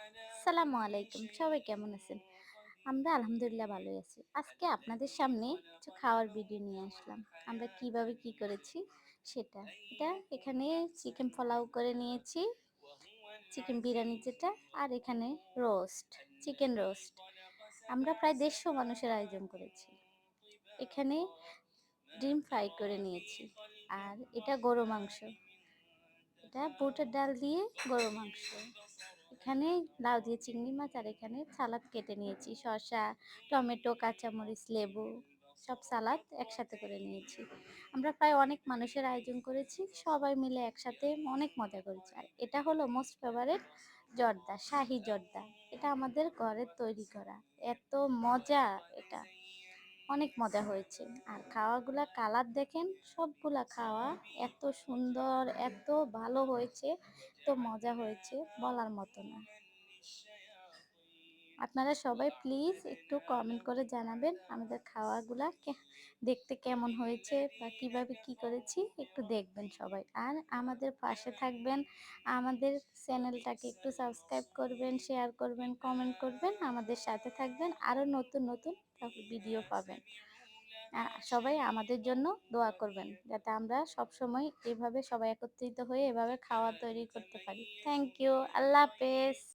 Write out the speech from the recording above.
আসসালামু আলাইকুম। সবাই কেমন আছেন? আমরা আলহামদুলিল্লাহ ভালোই আছি। আজকে আপনাদের সামনে কিছু খাওয়ার ভিডিও নিয়ে আসলাম। আমরা কিভাবে কি করেছি সেটা। এখানে চিকেন পোলাও করে নিয়েছি, চিকেন বিরিয়ানি যেটা, আর এখানে রোস্ট, চিকেন রোস্ট। আমরা প্রায় ১৫০ মানুষের আয়োজন করেছি। এখানে ডিম ফ্রাই করে নিয়েছি। আর এটা গরু মাংস। এটা বুটের ডাল দিয়ে গরুর মাংস। এখানে লাউ দিয়ে চিংড়ি মাছ, আর এখানে সালাদ কেটে নিয়েছি, শসা, টমেটো, কাঁচামরিচ, লেবু, সব সালাদ একসাথে করে নিয়েছি। আমরা প্রায় অনেক মানুষের আয়োজন করেছি, সবাই মিলে একসাথে অনেক মজা করেছি। আর এটা হলো মোস্ট ফেভারিট জর্দা, শাহি জর্দা। এটা আমাদের ঘরের তৈরি করা, এত মজা এটা, অনেক মজা হয়েছে। আর খাওয়াগুলা কালার দেখেন, সবগুলা খাওয়া এত সুন্দর, এত ভালো হয়েছে, তো মজা হয়েছে বলার মতো না। আপনারা সবাই প্লিজ একটু কমেন্ট করে জানাবেন আমাদের খাওয়াগুলা দেখতে কেমন হয়েছে বা কিভাবে কি করেছি, একটু দেখবেন সবাই। আর আমাদের পাশে থাকবেন, আমাদের চ্যানেলটাকে একটু সাবস্ক্রাইব করবেন, শেয়ার করবেন, কমেন্ট করবেন, আমাদের সাথে থাকবেন, আরও নতুন নতুন ভিডিও পাবেন। সবাই আমাদের জন্য দোয়া করবেন, যাতে আমরা সবসময় এভাবে সবাই একত্রিত হয়ে এভাবে খাওয়া তৈরি করতে পারি। Thank you. আল্লাহ হাফেজ।